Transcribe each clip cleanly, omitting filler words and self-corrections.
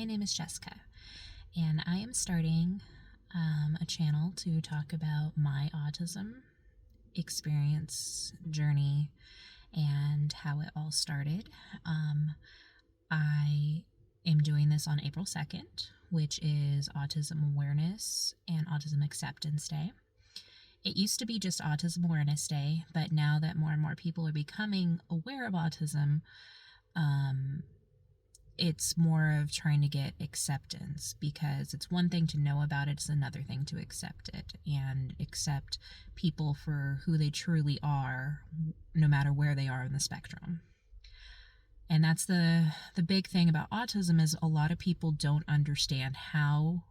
My name is Jessica, and I am starting a channel to talk about my autism experience, journey, and how it all started. I am doing this on April 2nd, which is Autism Awareness and Autism Acceptance Day. It used to be just Autism Awareness Day, but now that more and more people are becoming aware of autism, it's more of trying to get acceptance, because it's one thing to know about it, it's another thing to accept it and accept people for who they truly are, no matter where they are in the spectrum. And that's the big thing about autism, is a lot of people don't understand how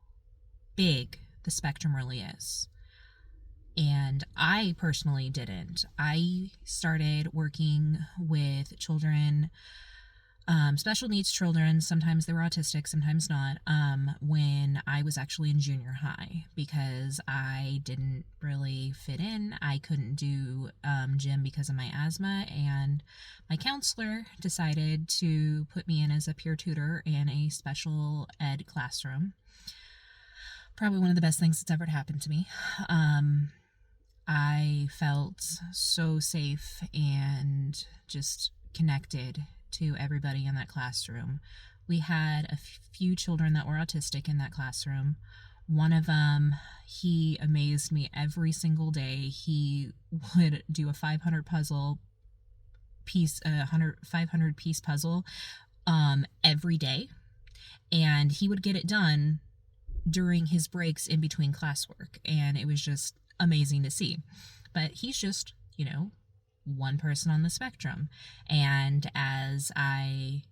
big the spectrum really is. And I personally didn't. I started working with children, special needs children. Sometimes they were autistic, sometimes not, when I was actually in junior high, because I didn't really fit in. I couldn't do gym because of my asthma, and my counselor decided to put me in as a peer tutor in a special ed classroom. Probably one of the best things that's ever happened to me. I felt so safe and just connected to everybody in that classroom. We had a few children that were autistic in that classroom. One of them, he amazed me every single day. He would do a 500 piece puzzle every day, and he would get it done during his breaks in between classwork, and it was just amazing to see. But he's just, one person on the spectrum. And as I,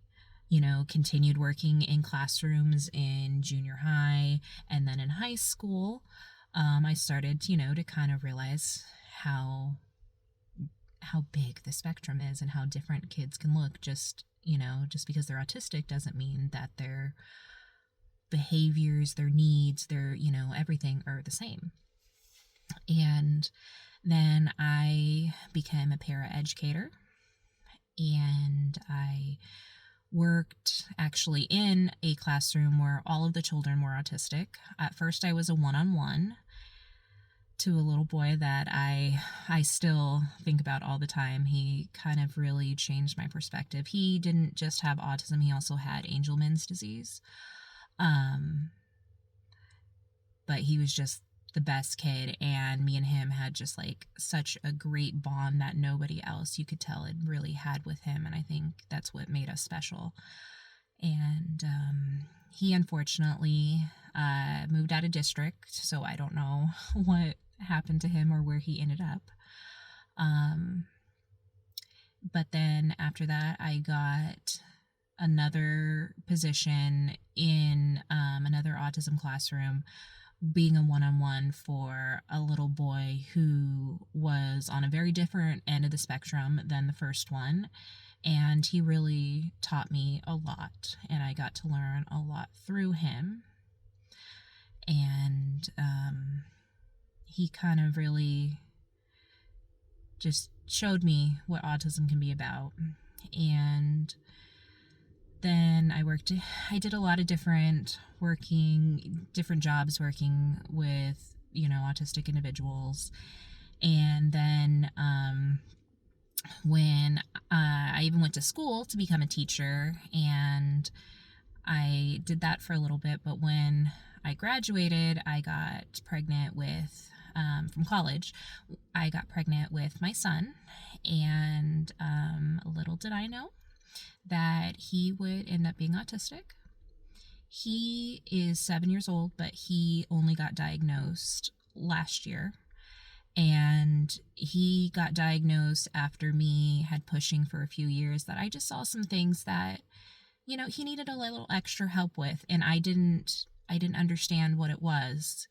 continued working in classrooms in junior high and then in high school, I started, to kind of realize how big the spectrum is and how different kids can look. Just because they're autistic doesn't mean that their behaviors, their needs, their, everything are the same. And then I became a paraeducator, and I worked actually in a classroom where all of the children were autistic. At first, I was a one-on-one to a little boy that I still think about all the time. He kind of really changed my perspective. He didn't just have autism, he also had Angelman's disease. But he was just the best kid, and me and him had just like such a great bond that nobody else, you could tell, had really had with him, and I think that's what made us special. And he unfortunately moved out of district, so I don't know what happened to him or where he ended up. But then after that, I got another position in another autism classroom, being a one-on-one for a little boy who was on a very different end of the spectrum than the first one. And he really taught me a lot, and I got to learn a lot through him. And he kind of really just showed me what autism can be about. And then I did a lot of different jobs working with, autistic individuals. And then when I even went to school to become a teacher, and I did that for a little bit. But when I graduated, I got pregnant with, from college, I got pregnant with my son. And little did I know that he would end up being autistic. He is 7 years old, but he only got diagnosed last year. And he got diagnosed after me had pushing for a few years that I just saw some things that, he needed a little extra help with, and I didn't understand what it was.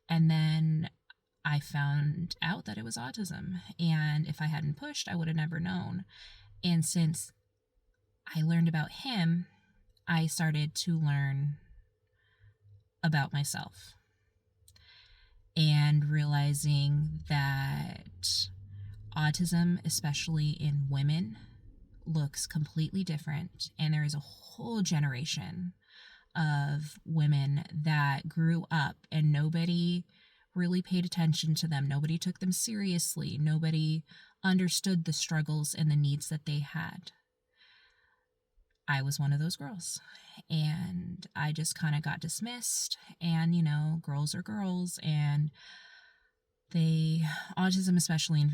And then I found out that it was autism, and if I hadn't pushed, I would have never known. And since I learned about him, I started to learn about myself, and realizing that autism, especially in women, looks completely different, and there is a whole generation of women that grew up and nobody really paid attention to them. Nobody took them seriously. Nobody understood the struggles and the needs that they had. I was one of those girls. And I just kind of got dismissed. And, girls are girls. And autism, especially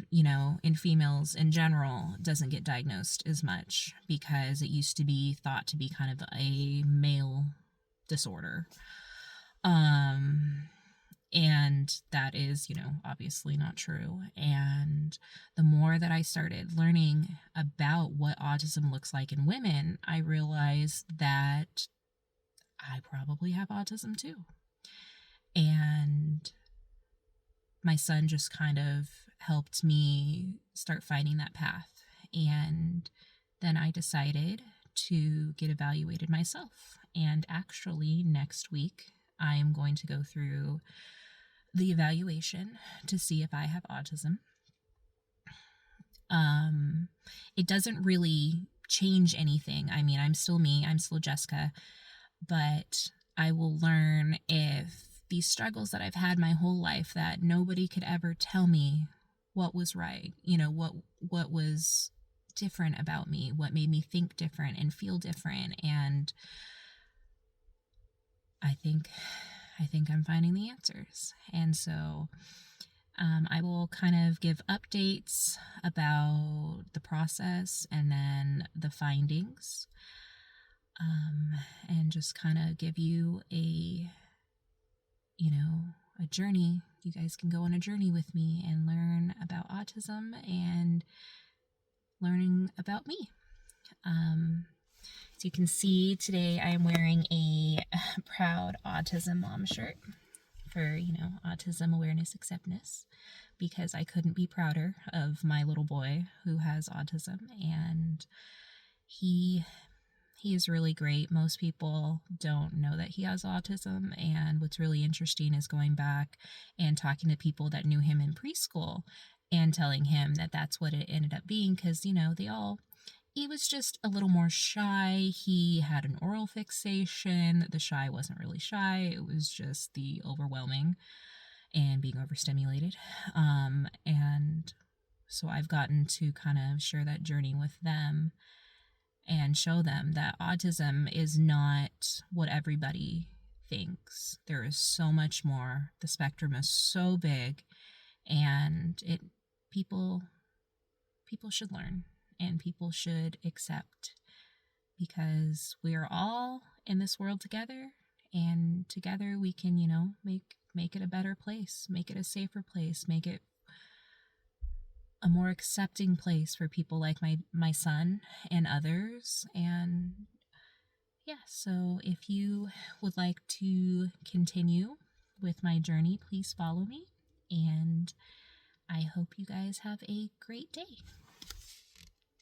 in females in general, doesn't get diagnosed as much because it used to be thought to be kind of a male disorder. And that is, obviously not true. And the more that I started learning about what autism looks like in women, I realized that I probably have autism too. And my son just kind of helped me start finding that path. And then I decided to get evaluated myself. And actually, next week, I am going to go through the evaluation to see if I have autism. It doesn't really change anything. I mean, I'm still me, I'm still Jessica, but I will learn if these struggles that I've had my whole life, that nobody could ever tell me what was right, what was different about me, what made me think different and feel different. And I think I'm finding the answers. And so I will kind of give updates about the process and then the findings, and just kind of give you a journey. You guys can go on a journey with me and learn about autism and learning about me. So you can see today I am wearing a Proud Autism Mom shirt for, Autism Awareness Acceptance, because I couldn't be prouder of my little boy who has autism, and he is really great. Most people don't know that he has autism, and what's really interesting is going back and talking to people that knew him in preschool and telling him that that's what it ended up being, because, he was just a little more shy. He had an oral fixation. The shy wasn't really shy. It was just the overwhelming and being overstimulated. And so I've gotten to kind of share that journey with them and show them that autism is not what everybody thinks. There is so much more. The spectrum is so big, and people should learn. And people should accept, because we are all in this world together, and together we can, make it a better place, make it a safer place, make it a more accepting place for people like my son and others. And yeah, so if you would like to continue with my journey, please follow me, and I hope you guys have a great day.